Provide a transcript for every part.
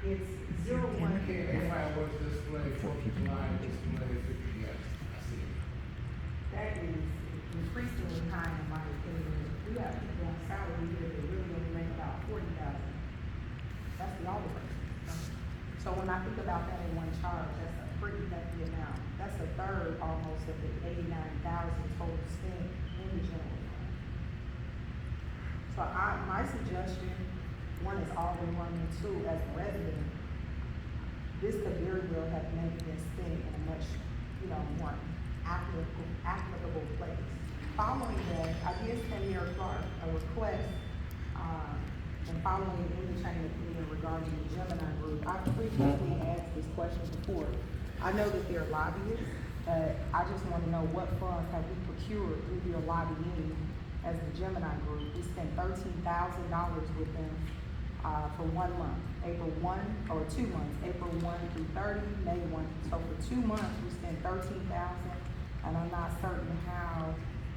It's 01. Indicate fireworks display, 4th of July display, 50, yes, I see it. That is increasingly high in my opinion. We have people on salary here that really only make about 40,000. That's the older person. So when I think about that in one charge, that's a pretty hefty amount. That's a third almost of the 89,000 total spent in the general fund. So my suggestion, one is Alderman, and two, as a resident, this could very well have maybe been spent in a much, more applicable place. Following that, I did send Mayor Clark a request, and following in the chain of command regarding the Gemini group. I've previously asked this question before. I know that they're lobbyists, but I just want to know what funds have we procured through your lobbying as the Gemini group. We spent $13,000 with them for 1 month, April 1, or 2 months, April 1 through 30, May 1. So for 2 months, we spent $13,000, and I'm not certain how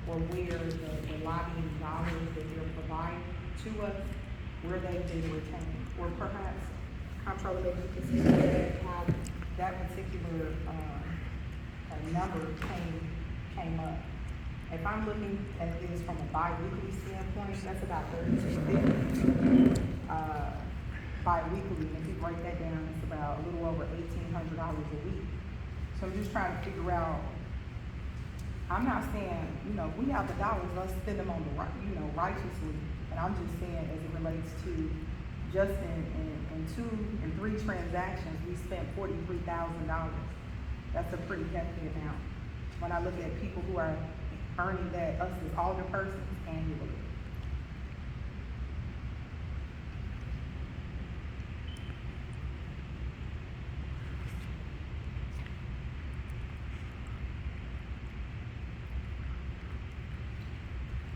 or where the lobbying dollars that they're providing to us, where they've been retained, or perhaps, Comptroller, maybe you can see how that particular number came up. If I'm looking at this from a bi-weekly standpoint, that's about $32.50 bi-weekly. If you break that down, it's about a little over $1,800 a week. So I'm just trying to figure out. I'm not saying, if we have the dollars, let's spend them on the righteously. And I'm just saying, as it relates to just in 2 and 3 transactions, we spent $43,000. That's a pretty hefty amount. When I look at people who are earning that, us as alderpersons annually.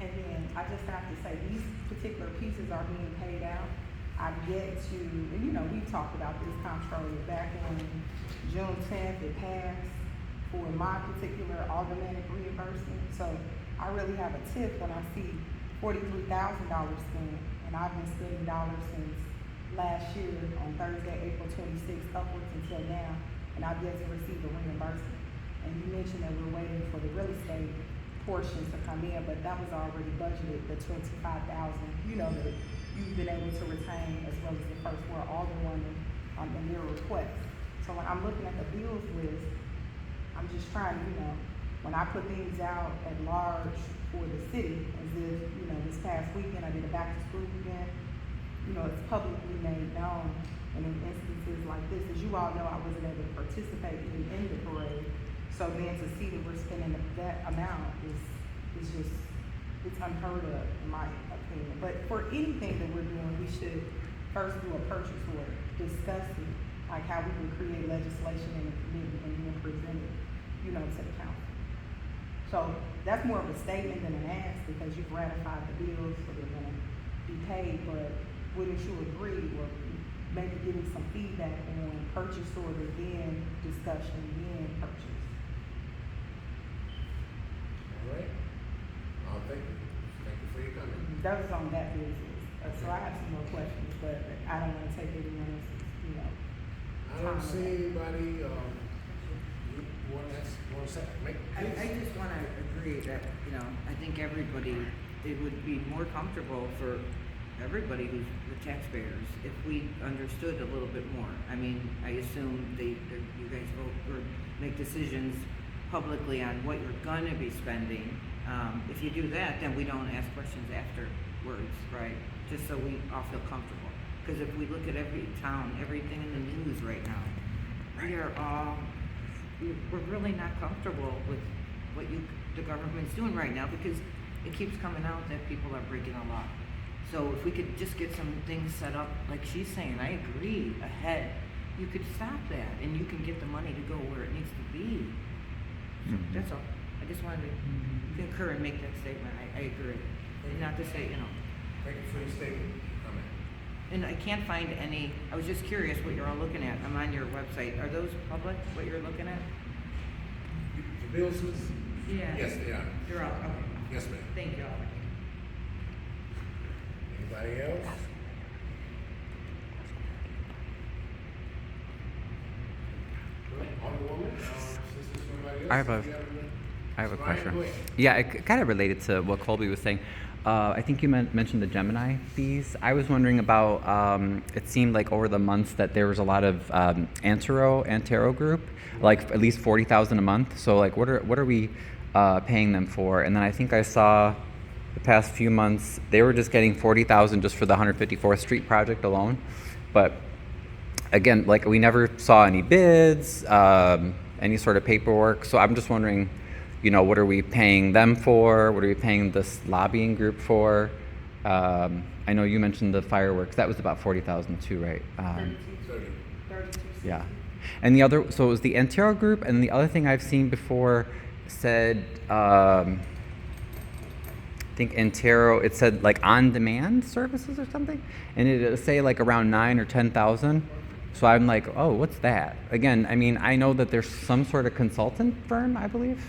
And then I just have to say, these particular pieces are being paid out. I've yet to, and we've talked about this, Comptroller, back on June 10th, it passed for my particular aldermanic reimbursement. So I really have a tip when I see $43,000 spent, and I've been spending dollars since last year on Thursday, April 26th, upwards until now, and I've yet to receive a reimbursement. And you mentioned that we're waiting for the real estate portion to come in, but that was already budgeted, the $25,000, that you've been able to retain, as well as the first floor alderwoman in their request. So when I'm looking at the bills list, I'm just trying to, when I put things out at large for the city, as if, this past weekend I did a back to school event, it's publicly made known. And in instances like this, as you all know, I wasn't able to participate even in the parade. So then to see that we're spending that amount is just, it's unheard of in my opinion. But for anything that we're doing, we should first do a purchase order, discuss it, like how we can create legislation in the committee and then present it, to the council. So that's more of a statement than an ask, because you've ratified the bills, so they're gonna be paid, but wouldn't you agree, or maybe give me some feedback on purchase order, then discussion, then purchase? All right. Thank you. Thank you for your comment. That was on that business. So I have some more questions, but I don't want to take anyone else's, I don't see anybody, you want to say, I just want to agree that, I think everybody, it would be more comfortable for everybody who's the taxpayers if we understood a little bit more. I mean, I assume you guys vote or make decisions publicly on what you're gonna be spending. If you do that, then we don't ask questions afterwards, right? Just so we all feel comfortable. Because if we look at every town, everything in the news right now, we're really not comfortable with what the government's doing right now, because it keeps coming out that people are breaking the law. So if we could just get some things set up, like she's saying, I agree, ahead, you could stop that and you can get the money to go where it needs to be. So that's all. I just wanted to concur and make that statement. I agree. And not to say, Thank you for your statement. Comment. And I can't find any, I was just curious what you're all looking at. I'm on your website. Are those public, what you're looking at? The bills list? Yeah. Yes, they are. They're all, okay. Yes, ma'am. Thank you all. Anybody else? Chris, I have a- if you have any- I have a Brian, question. go ahead. Yeah, it kind of related to what Colby was saying. I think you mentioned the Gemini fees. I was wondering about, it seemed like over the months that there was a lot of Antero group, like at least 40,000 a month. So like, what are we paying them for? And then I think I saw the past few months they were just getting 40,000 just for the 154th Street project alone. But again, like we never saw any bids, any sort of paperwork. So I'm just wondering, you know, what are we paying them for? What are we paying this lobbying group for? I know you mentioned the fireworks. That was about 40,000 too, right? 30. Yeah. And the other, so it was the Antero group, and the other thing I've seen before said, I think Antero, it said like on-demand services or something, and it would say like around 9 or 10,000. So I'm like, oh, what's that? Again, I mean, I know that there's some sort of consultant firm, I believe,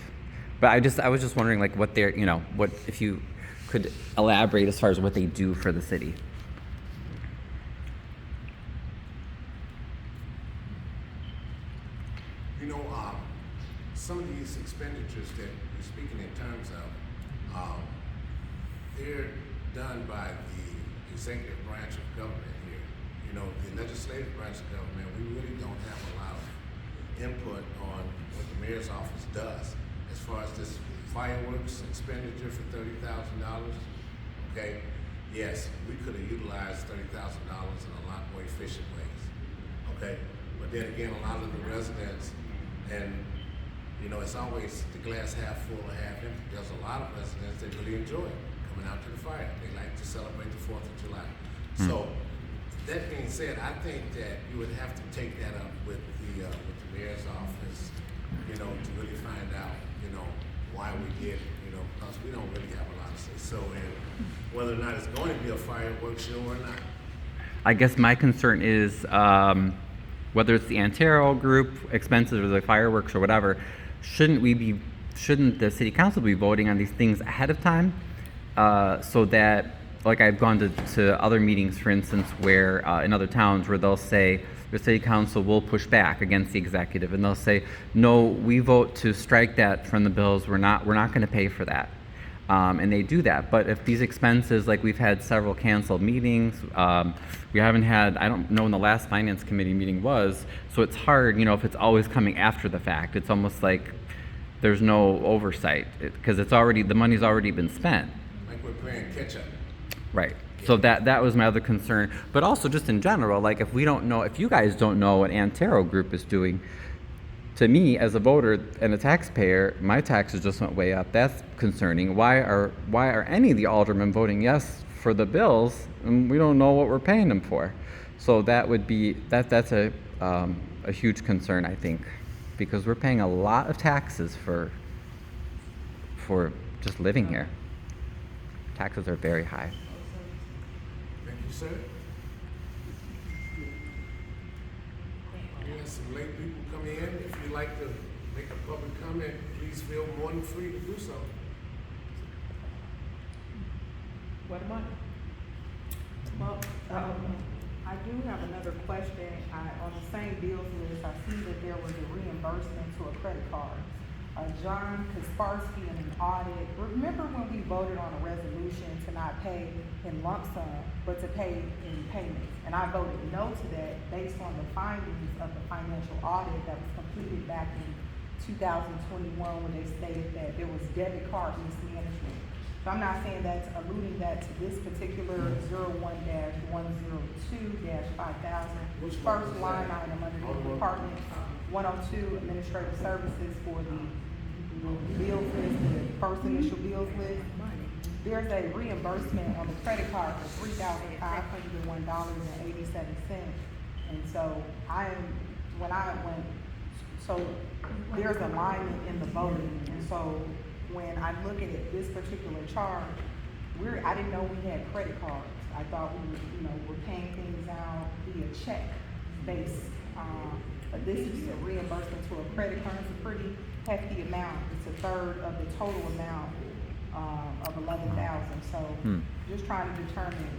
but I was just wondering like what they're, you know, what if you could elaborate as far as what they do for the city. You know, some of these expenditures that you're speaking in terms of, they're done by the executive branch of government here. You know, the legislative branch of government, we really don't have a lot of input on what the mayor's office does. As far as this fireworks expenditure for $30,000, okay, yes, we could have utilized $30,000 in a lot more efficient ways, okay? But then again, a lot of the residents, and you know, it's always the glass half full or half empty. There's a lot of residents that really enjoy coming out to the fire. They like to celebrate the 4th of July. So, that being said, I think that you would have to take that up with the mayor's office, you know, to really find out, you know, why we did it, you know, because we don't really have a lot to say so in whether or not it's going to be a fireworks show or not. I guess my concern is whether it's the Antero group expenses or the fireworks or whatever, shouldn't the city council be voting on these things ahead of time, so that, like I've gone to other meetings, for instance, where in other towns where they'll say the city council will push back against the executive and they'll say, no, we vote to strike that from the bills. We're not going to pay for that. And they do that. But if these expenses, like we've had several canceled meetings, we haven't had, I don't know when the last finance committee meeting was, so it's hard, you know, if it's always coming after the fact. It's almost like there's no oversight because it's already, the money's already been spent. Like we're playing catch up. Right. So that was my other concern. But also just in general, like if we don't know, if you guys don't know what Antero Group is doing, to me as a voter and a taxpayer, my taxes just went way up. That's concerning. Why are any of the aldermen voting yes for the bills and we don't know what we're paying them for? So that would be that's a huge concern, I think, because we're paying a lot of taxes for just living here. Taxes are very high. Thank you, sir. We have some late people come in. If you'd like to make a public comment, please feel more than free to do so. What am I? Well, I do have another question. On the same bills list, I see that there was a reimbursement to a credit card. John Kasparsky in an audit. Remember when we voted on a resolution to not pay in lump sum, but to pay in payments? And I voted no to that based on the findings of the financial audit that was completed back in 2021 when they stated that there was debit card mismanagement. So I'm not saying that's alluding that to this particular 01-102-5000. Which First one is line that? item under the Alderman? department 102 administrative services for the bills list, the first initial bills list. There's a reimbursement on the credit card for $3,501.87. And so so there's alignment in the voting. And so when I look at it, this particular charge, I didn't know we had credit cards. I thought we're paying things out via check based. But this is a reimbursement to a credit card. It's a pretty hefty amount. It's a third of the total amount of $11,000. So just trying to determine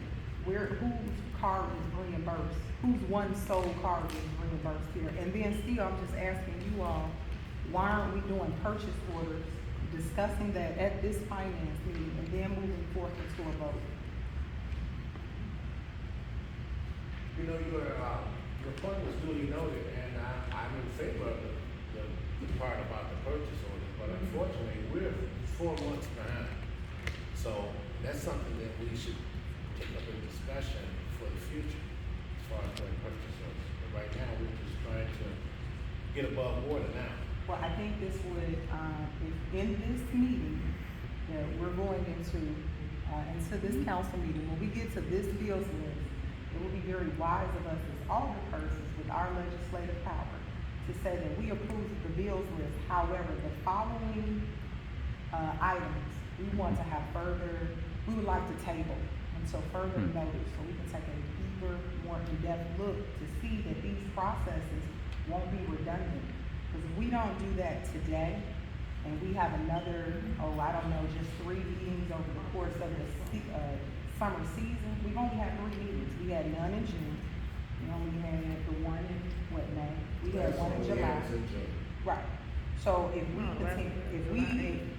whose card is reimbursed, whose one sole card is reimbursed here. And then still, I'm just asking you all, why aren't we doing purchase orders, discussing that at this finance meeting, and then moving forth into a vote? You know, your point was duly noted, and I'm in favor of the part about the purchase orders, but unfortunately, we're 4 months behind. So that's something that we should take up in discussion for the future, as far as doing purchase orders. But right now, we're just trying to get above water now. Well, I think this would, if in this meeting, that we're going into this council meeting, when we get to this bills list, it will be very wise of us as alderpersons with our legislative power to say that we approve the bills list. However, the following items, we want to have we would like to table until further notice, so we can take a deeper, more in-depth look to see that these processes won't be redundant. Because if we don't do that today, and we have another, just 3 meetings over the course of the summer season, we've only had 3 meetings. We had none in June. We only had the one in, May? We had one in July. Right. So if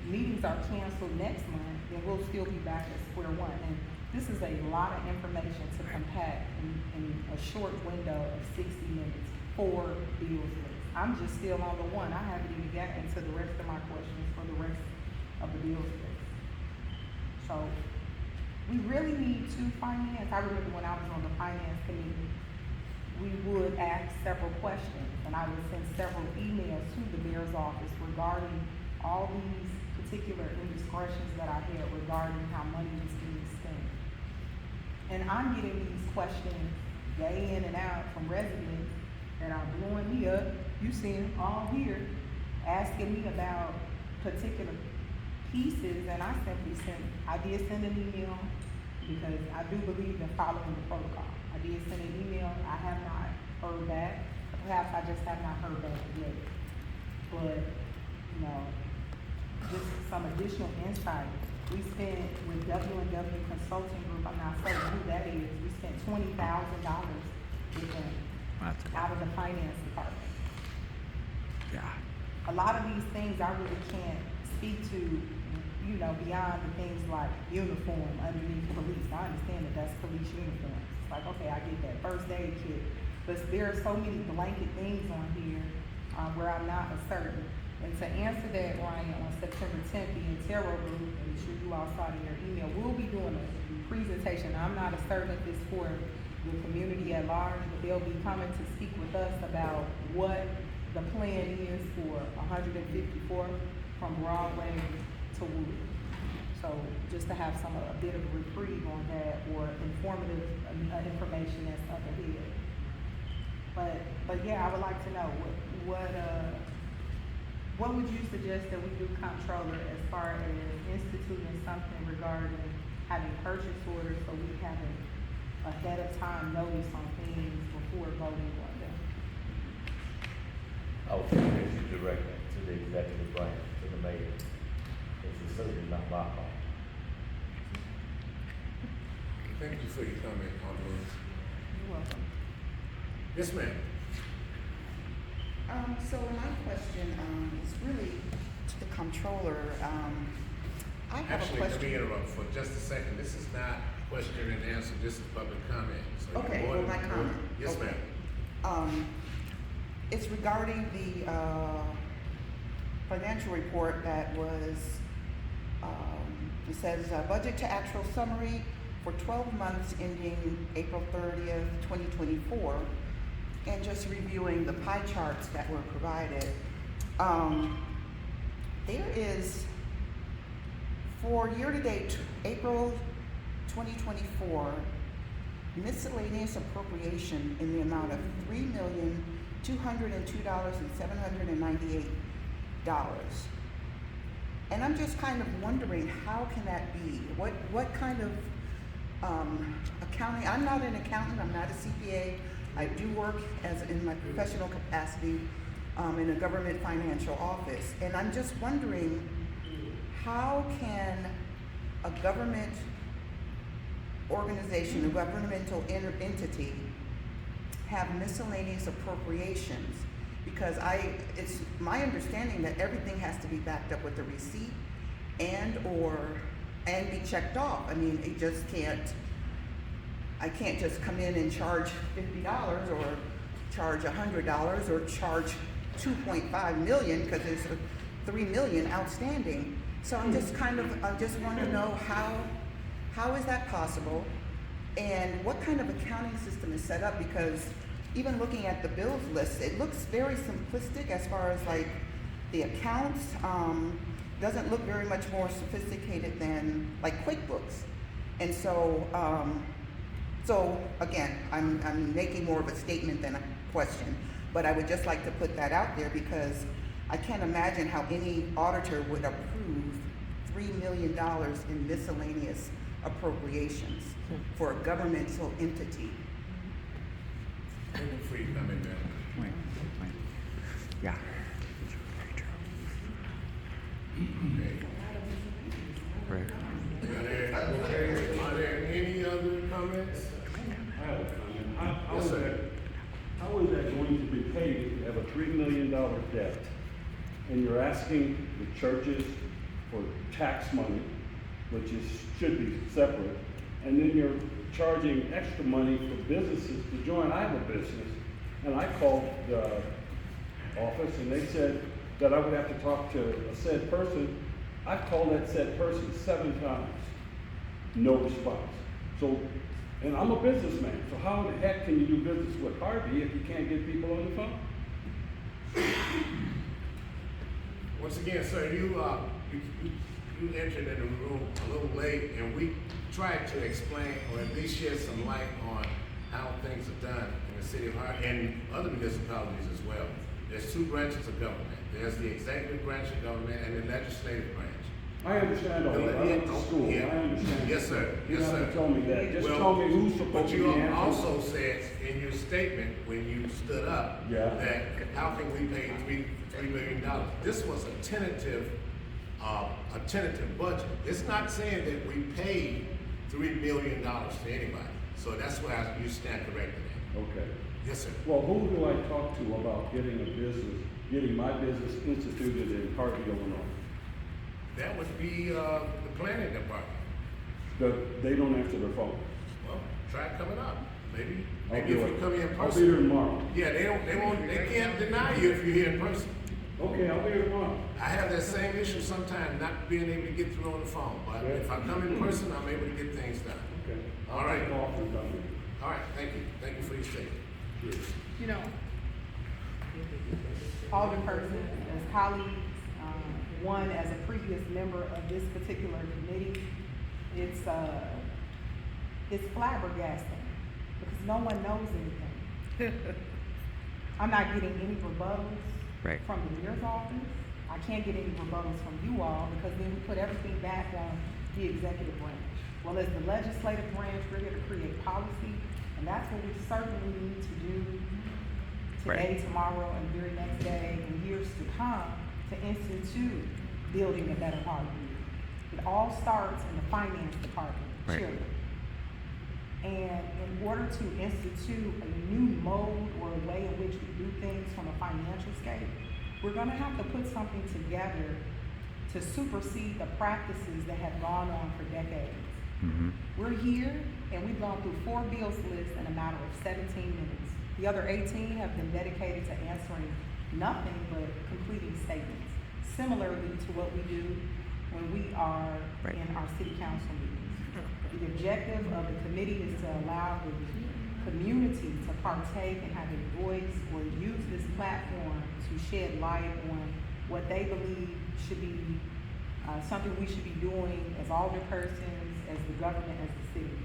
meetings are canceled next month, then we'll still be back at square one. And this is a lot of information to compact in a short window of 60 minutes for bills list. I'm just still on the one. I haven't even gotten to the rest of my questions for the rest of the bills list. So we really need to finance. I remember when I was on the finance committee, we would ask several questions, and I would send several emails to the mayor's office regarding all these particular indiscretions that I had regarding how money was being spent. And I'm getting these questions day in and out from residents that are blowing me up. You see them all here, asking me about particular pieces, and I did send an email because I do believe in following the protocol. I did send an email. I have not heard back. Perhaps I just have not heard back yet. But, just some additional insight. We spent with W&W Consulting Group, I'm not saying who that is, we spent $20,000 with them out of the finance department. Yeah. A lot of these things I really can't speak to, beyond the things like uniform underneath police. I understand that that's police uniforms. It's like, okay, I get that first aid kit. But there are so many blanket things on here where I'm not certain. And to answer that, Ryan, on September 10th, the Intero Group, and I'm sure you all saw it in your email, we'll be doing a presentation. I'm not certain if it's for the community at large, but they'll be coming to speak with us about what the plan is for 154 from Broadway to Wood. So just to have a bit of a reprieve on that, or informative information that's up ahead. But yeah, I would like to know what would you suggest that we do, Comptroller, as far as instituting something regarding having purchase orders, so we have ahead of time notice on things before voting on them? I would suggest you direct that to the executive branch, to the mayor. It's certainly not my fault. Thank you for your comment, Alderman. You're welcome. Yes, ma'am. So my question is really to the comptroller. I have a Actually, let me question. interrupt for just a second. This is not question and answer, this is public comment. So you're Okay, more well, than- my comment. Yes, Okay. ma'am. It's regarding the financial report that was, it says budget to actual summary for 12 months ending April 30th, 2024. And just reviewing the pie charts that were provided, there is, for year-to-date April 2024, miscellaneous appropriation in the amount of $3,202,798. And I'm just kind of wondering, how can that be? What kind of accounting? I'm not an accountant. I'm not a CPA. I do work in my professional capacity in a government financial office, and I'm just wondering, how can a government organization, a governmental entity, have miscellaneous appropriations Because it's my understanding that everything has to be backed up with a receipt and be checked off. I mean, I can't just come in and charge $50 or charge $100 or charge 2.5 million because there's $3 million outstanding. So I just want to know how is that possible, and what kind of accounting system is set up? Because even looking at the bills list, it looks very simplistic as far as like the accounts. Doesn't look very much more sophisticated than like QuickBooks. And so, again, I'm making more of a statement than a question, but I would just like to put that out there because I can't imagine how any auditor would approve $3 million in miscellaneous appropriations for a governmental entity. Before you come in there. Yeah. Okay. Right. Are there any other comments? I have a comment. Yes, sir. How is that going to be paid if you have a $3 million debt and you're asking the churches for tax money, which should be separate, and then you're charging extra money for businesses to join? I have a business, and I called the office and they said that I would have to talk to a said person. I've called that said person 7 times. No response. So, and I'm a businessman, so how in the heck can you do business with Harvey if you can't get people on the phone? Once again, sir, you entered in the room a little late, and we tried to explain or at least shed some light on how things are done in the city of Harvey and other municipalities as well. There's 2 branches of government. There's the executive branch of government and the legislative branch. I understand all that. I went to school. Yeah. I understand. Yes, sir. You Yes, don't have sir. to tell me that. Just Well, tell me who's supposed but to be you answering. also said in your statement when you stood up Yeah. that how can we pay $3 million? This was a tentative budget. It's not saying that we paid $3 million to anybody. So that's why you stand corrected. Okay. Yes, sir. Well, who do I talk to about getting my business instituted in Harvey, Illinois? That would be the planning department. They don't answer their phone. Well, try coming up. Maybe I'll if do you it. come here in I'll person. be there tomorrow. Yeah, they can't deny you if you're here in person. Okay, I'll be here tomorrow. I have that same issue sometimes, not being able to get through on the phone, but if I come in person, I'm able to get things done. Okay. All right. I'll take off and come here. All right, thank you. Thank you for your statement. You know, Alderperson, as colleagues, one as a previous member of this particular committee, it's flabbergasting because no one knows anything. I'm not getting any rebuttals Right. from the mayor's office. I can't get any rebuttals from you all because then we put everything back on the executive branch. Well, as the legislative branch, we're here to create policy, and that's what we certainly need to do today, Right. tomorrow, and the very next day, and years to come, to institute building a better Harvey. It all starts in the finance department, Right. chairman. And in order to institute a new mode or a way in which we do things from a financial scale, we're gonna have to put something together to supersede the practices that have gone on for decades. Mm-hmm. We're here and we've gone through 4 bills lists in a matter of 17 minutes. The other 18 have been dedicated to answering nothing but completing statements, similarly to what we do when we are Right. in our city council meetings. The objective of the committee is to allow the community to partake and have a voice or use this platform to shed light on what they believe should be something we should be doing as alderpersons, as the government, as the city.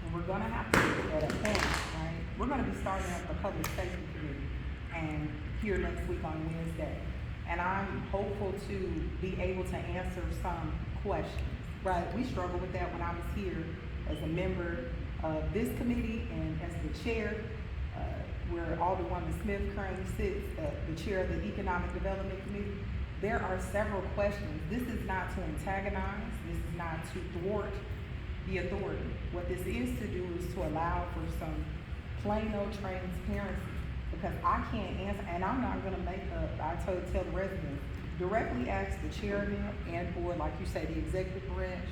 And we're gonna have to get at a point, right? We're gonna be starting up the public safety committee and here next week on Wednesday. And I'm hopeful to be able to answer some questions, right? We struggled with that when I was here as a member of this committee and as the chair, where Alderwoman Smith currently sits, the chair of the Economic Development Committee. There are several questions. This is not to antagonize, this is not to thwart the authority. What this is to do is to allow for some plain old transparency Because I can't answer, and I'm not gonna make up, tell the residents, directly ask the chairman and or, like you say, the executive branch,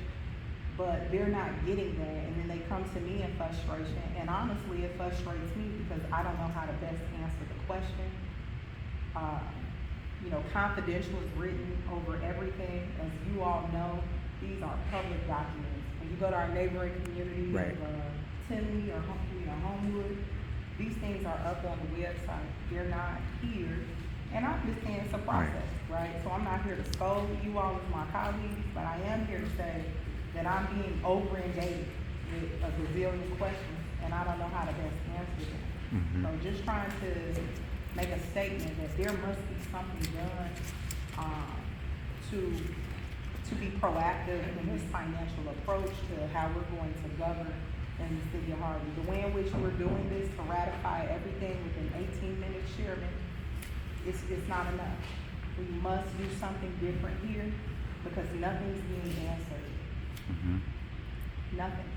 but they're not getting that, and then they come to me in frustration, and honestly, it frustrates me because I don't know how to best answer the question. You know, confidential is written over everything, as you all know, these are public documents. When you go to our neighboring communities, Right. Tinley or Homewood, these things are up on the website, they're not here. And I understand it's a process, right? So I'm not here to scold you all as my colleagues, but I am here to say that I'm being over-engaged with a gazillion questions, and I don't know how to best answer them. Mhm. So just trying to make a statement that there must be something done, to be proactive in this financial approach to how we're going to govern in the city of Harvey. The way in which we're doing this to ratify everything within 18 minutes, Chairman, it's not enough. We must do something different here because nothing's being answered. Mhm. Nothing.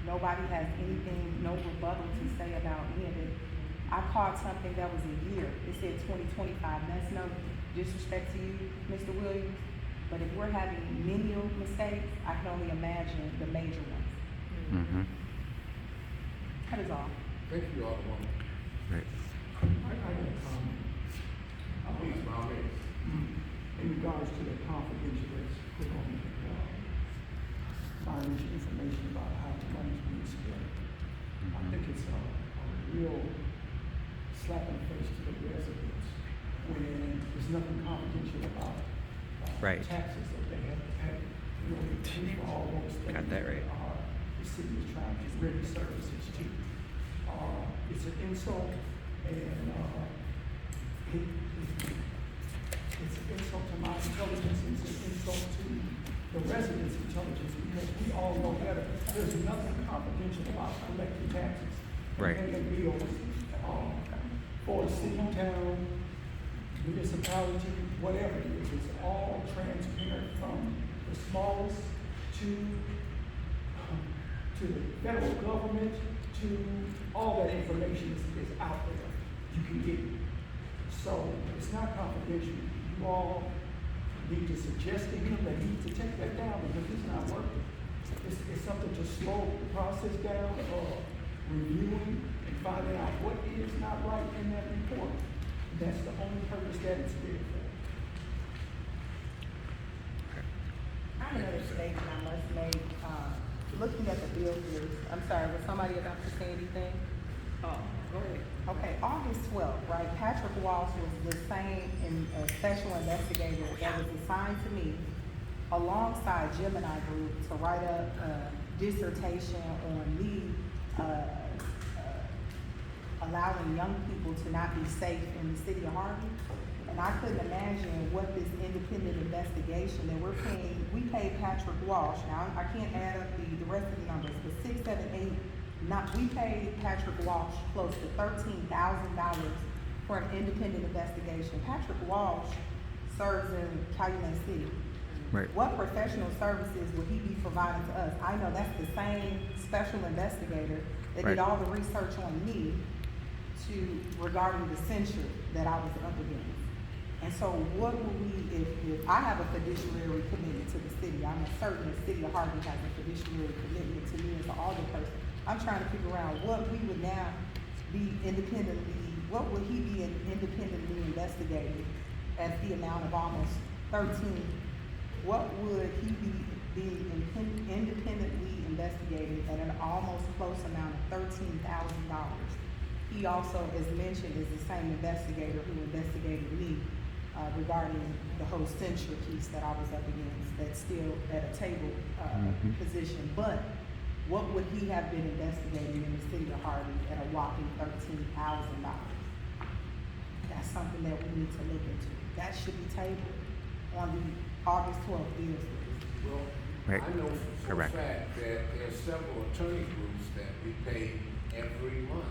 Nobody has anything, no rebuttal to say about any of it. I caught something that was a year. It said 2025. That's no disrespect to you, Mr. Williams, but if we're having menial mistakes, I can only imagine the major ones. Mhm. That is all. Thank you, Alderman. Right. I got a comment. Please, by all means. In regards to the confidential that's put on the, financial information about how the money's being spent. I think it's a real slap in the face to the residents when there's nothing confidential about, Right. taxes that they have to pay. You know, they pay for all those things. Got that right. The city is trying to render services to. It's an insult and, it's an insult to my intelligence, it's an insult to the residents' intelligence, because we all know better. There's nothing confidential about collecting taxes. Right. And paying bills, for a city, town, municipality, whatever it is, it's all transparent from the smallest to the federal government, to all that information is out there. You can get it. So it's not confidential. You all need to suggest to him that he needs to take that down because it's not working. It's something to slow the process down of reviewing and finding out what is not right in that report. That's the only purpose that it's there for. I have another statement I must make, looking at the bill here, I'm sorry, was somebody about to say anything? Oh, go ahead. Okay, August 12th, right, Patrick Walsh was the same special investigator that was assigned to me alongside Gemini Group to write up a dissertation on me, allowing young people to not be safe in the city of Harvey. And I couldn't imagine what this independent investigation that we paid Patrick Walsh, now I can't add up the rest of the numbers, but 6, 7, 8, we paid Patrick Walsh close to $13,000 for an independent investigation. Patrick Walsh serves in Calumet City. Right. What professional services would he be providing to us? I know that's the same special investigator that Right. did all the research on me regarding the censure that I was up against. And so what will we, if I have a fiduciary commitment to the city, I'm certain the city of Harvey has a fiduciary commitment to me as an alderperson. I'm trying to figure out what we would now be what would he be independently investigated at the amount of almost 13? What would he be independently investigated at an almost close amount of $13,000? He also, as mentioned, is the same investigator who investigated me regarding the whole censure piece that I was up against, that's still at a table position. But what would he have been investigating in the city of Harvey at a whopping $13,000? That's something that we need to look into. That should be tabled on the August 12th bills list. Well, Right. I know for a Correct. fact that there's several attorney groups that we pay every month.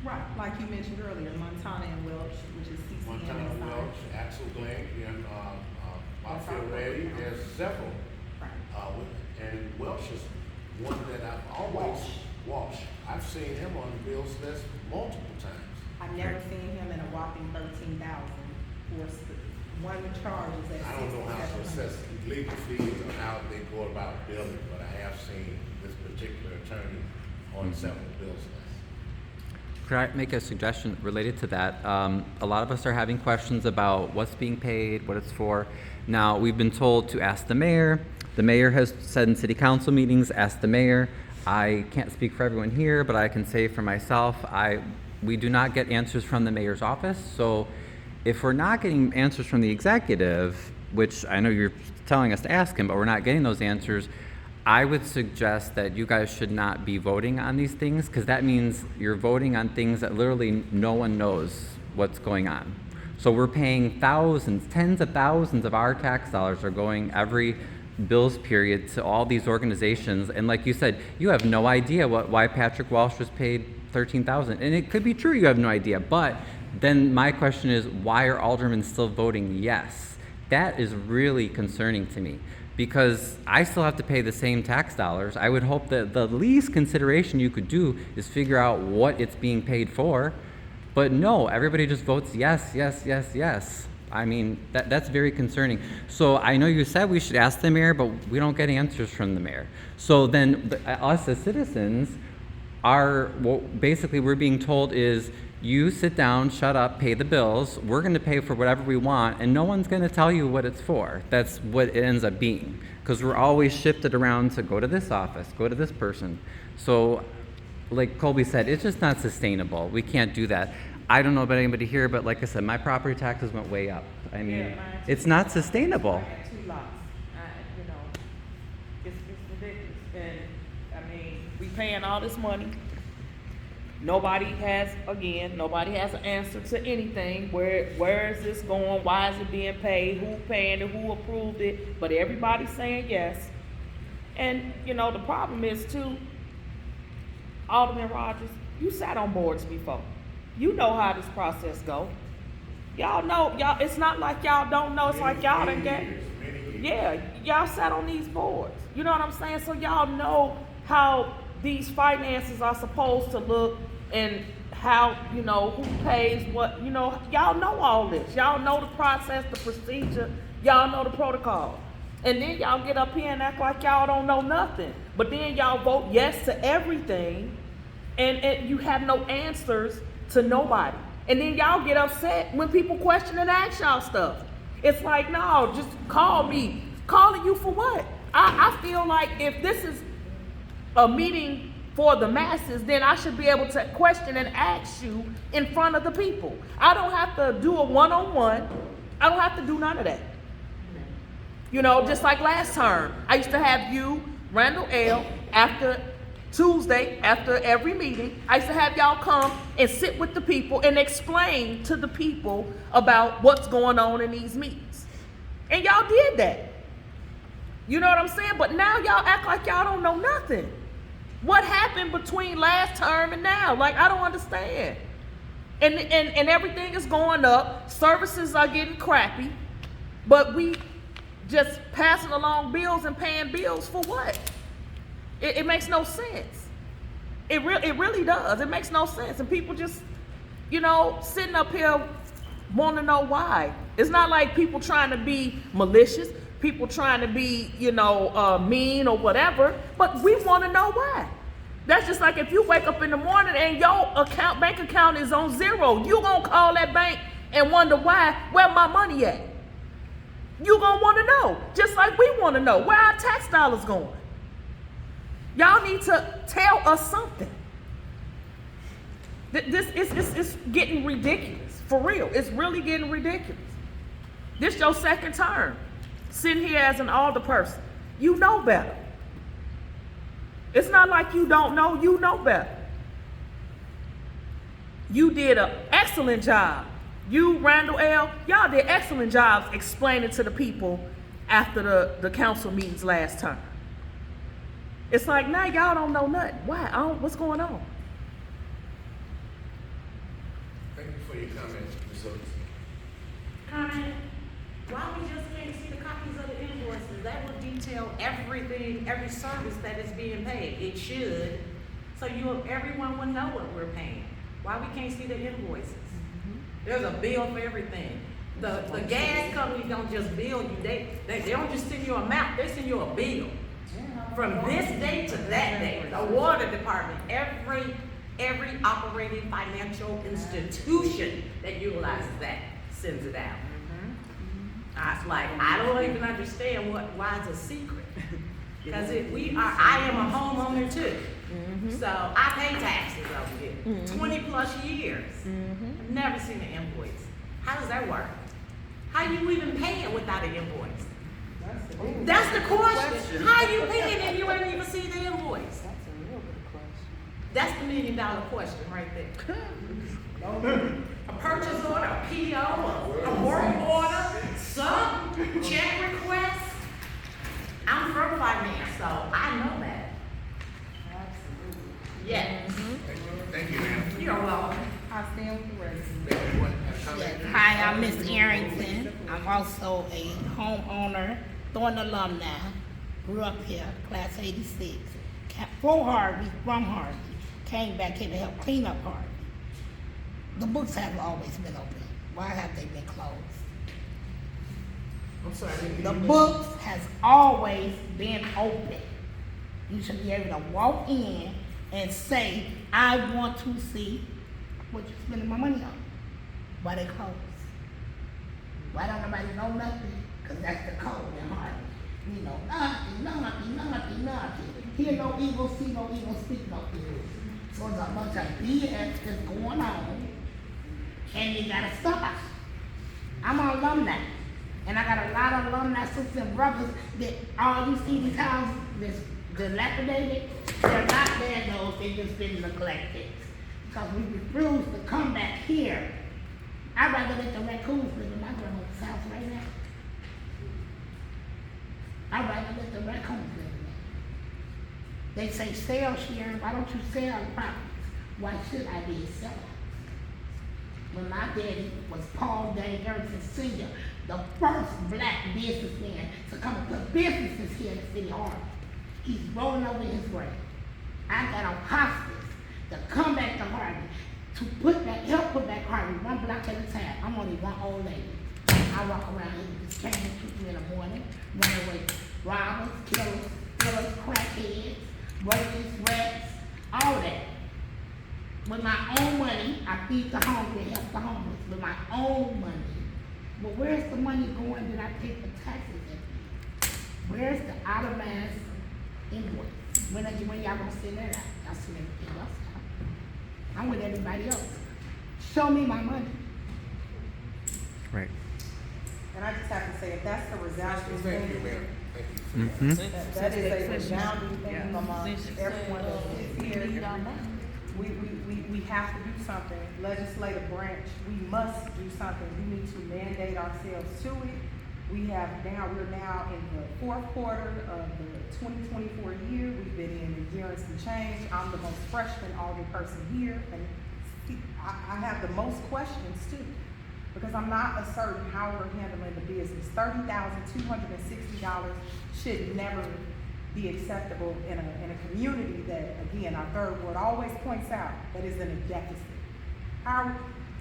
Right, like you mentioned earlier, Montana and Welch, which is Montana CCNS. Welch, Axel Glenn, and That's Mafia our Ready, program. there's several. Right. And Welch is one that I've always, Walsh, I've seen him on the bills list multiple times. I've never seen him in a whopping 13,000 for one charge is at I don't know how to 6,700. assess legal fees or how they go about billing, but I have seen this particular attorney on several bills lists. Could I make a suggestion related to that? A lot of us are having questions about what's being paid, what it's for. Now, we've been told to ask the mayor. The mayor has said in city council meetings, ask the mayor. I can't speak for everyone here, but I can say for myself, we do not get answers from the mayor's office. So if we're not getting answers from the executive, which I know you're telling us to ask him, but we're not getting those answers, I would suggest that you guys should not be voting on these things, because that means you're voting on things that literally no one knows what's going on. So we're paying thousands, tens of thousands of our tax dollars are going every bills period to all these organizations. And like you said, you have no idea why Patrick Walsh was paid $13,000. And it could be true, you have no idea. But then my question is, why are aldermen still voting yes? That is really concerning to me, because I still have to pay the same tax dollars. I would hope that the least consideration you could do is figure out what it's being paid for. But no, everybody just votes yes, yes, yes, yes. I mean, that's very concerning. So I know you said we should ask the mayor, but we don't get answers from the mayor. So then us as citizens basically we're being told is, you sit down, shut up, pay the bills, we're gonna pay for whatever we want, and no one's gonna tell you what it's for. That's what it ends up being. Because we're always shifted around to go to this office, go to this person. So, like Colby said, it's just not sustainable. We can't do that. I don't know about anybody here, but like I said, my property taxes went way up. I mean, Yeah, mine too. it's not sustainable. I got 2 lots. You know, it's ridiculous. And, I mean, we paying all this money. Nobody has an answer to anything. Where is this going? Why is it being paid? Who paying it? Who approved it? But everybody's saying yes. And, you know, the problem is too, Alderman Rogers, you sat on boards before. You know how this process go. Y'all know, it's not like y'all don't know, it's like y'all done get, yeah, y'all sat on these boards. You know what I'm saying? So y'all know how these finances are supposed to look and how, you know, who pays what, you know, y'all know all this. Y'all know the process, the procedure, y'all know the protocol. And then y'all get up here and act like y'all don't know nothing. But then y'all vote yes to everything, and you have no answers to nobody. And then y'all get upset when people question and ask y'all stuff. It's like, no, just call me. Calling you for what? I feel like if this is a meeting for the masses, then I should be able to question and ask you in front of the people. I don't have to do a one-on-one. I don't have to do none of that. You know, just like last term, I used to have you, Randall L., after Tuesday, after every meeting, I used to have y'all come and sit with the people and explain to the people about what's going on in these meetings. And y'all did that. You know what I'm saying? But now y'all act like y'all don't know nothing. What happened between last term and now? Like, I don't understand. And everything is going up. Services are getting crappy. But we just passing along bills and paying bills for what? It makes no sense. It really does. It makes no sense. And people just, you know, sitting up here want to know why. It's not like people trying to be malicious, people trying to be, you know, mean or whatever, but we want to know why. That's just like if you wake up in the morning and your bank account is on zero, you gonna call that bank and wonder why, where my money at? You gonna want to know, just like we want to know where our tax dollars going. Y'all need to tell us something. This is getting ridiculous, for real. It's really getting ridiculous. This your second term, sitting here as an alderperson. You know better. It's not like you don't know, you know better. You did an excellent job. You, Randall L., y'all did excellent jobs explaining to the people after the council meetings last time. It's like, now y'all don't know nothing. Why? What's going on? Thank you for your comment, Ms. Oates. Comment, why we just can't see the copies of the invoices? That would detail everything, every service that is being paid. It should, so everyone would know what we're paying. Why we can't see the invoices? There's a bill for everything. The gas companies don't just bill you, they don't just send you an amount, they send you a bill. From this date to that date, the water department, every operating financial institution that utilizes that sends it out. I was like, I don't even understand why it's a secret. Because I am a homeowner too. So I pay taxes over here, 20 plus years. I've never seen an invoice. How does that work? How you even pay it without an invoice? That's the question. How you paying and you ain't even see the invoice? That's a real good question. That's the $1 million question right there. A purchase order, a PO, a work order, some check request. I'm from finance, so I know that. Absolutely. Yes. Thank you, ma'am. You're welcome. I stand with the rest. What, a comment? Yes. Hi, I'm Miss Arrington. I'm also a homeowner, Thornton alumni. Grew up here, class 86. For Harvey, from Harvey. Came back here to help clean up Harvey. The books have always been open. Why have they been closed? I'm sorry. The books has always been open. You should be able to walk in and say, I want to see what you're spending my money on. Why they closed? Why don't nobody know nothing? Because that's the code in Harvey. You know, nothing. Hear no evil, see no evil, speak no evil. So there's a bunch of BS that's going on, and you gotta stop us. I'm an alumni, and I got a lot of alumni sisters and brothers that all you see these houses that's dilapidated, they're not vandals, they just been neglected. Because we refuse to come back here. I'd rather let the raccoons live in my grandmother's house right now. I'd rather let the raccoons live in there. They say sell, Sharon, why don't you sell properties? Why should I be a seller? When my daddy was Paul Day Erickson Sr., the first black businessman to come and put businesses here in the city of Harvey. He's rolling over his grave. I got on hospice to come back to Harvey, to help put back Harvey one block at a time. I'm only one old lady. I walk around here with this cane and people in the morning, run away robbers, killers, crackheads, roaches, rats, all that. With my own money, I feed the hungry, help the homeless, with my own money. But where's the money going that I pay for taxes every year? Where's the itemized invoice? When y'all gonna send that out? Y'all send everything else out. I'm with everybody else. Show me my money. Right. And I just have to say, if that's the resounding Thank you, thing, ma'am. Thank you. that is a resounding thing amongst everyone that is here. We have to do something. Legislative branch, we must do something. We need to mandate ourselves to it. We're now in the fourth quarter of the 2024 year. We've been in a year and some change. I'm the most freshman alderman person here, and I have the most questions too, because I'm not certain how we're handling the business. $30,260 should never be acceptable in a community that, again, our third ward always points out that is in a deficit.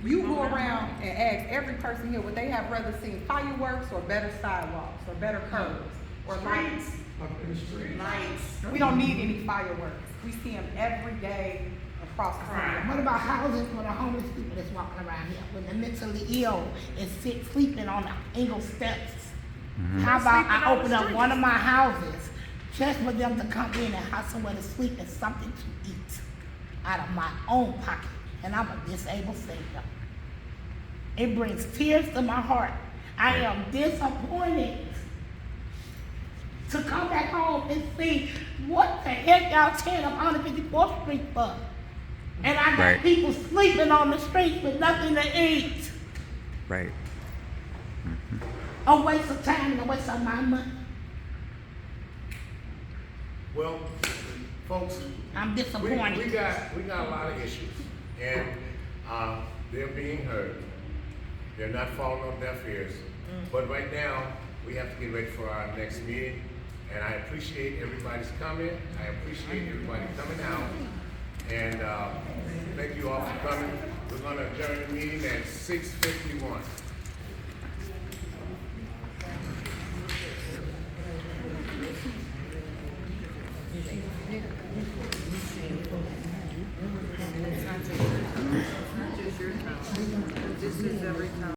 You go around and ask every person here what they have rather seen, fireworks or better sidewalks or better curbs or lights. Lights. We don't need any fireworks. We see them every day across the city. What about housing for the homeless people that's walking around here? When the mentally ill is sleeping on the Engle steps. How about I open up one of my houses just for them to come in and have somewhere to sleep and something to eat out of my own pocket. And I'm a disabled senior. It brings tears to my heart. I am disappointed to come back home and see what the heck y'all tearing up 154th Street for. And I got people sleeping on the streets with nothing to eat. Right. A waste of time and a waste of my money. Well, folks, I'm disappointed. we got a lot of issues, and they're being heard. They're not falling on deaf ears. But right now, we have to get ready for our next meeting, and I appreciate everybody's comment. I appreciate everybody coming out And thank you all for coming. We're going to adjourn the meeting at 6:51. It's not just your town. This is every town.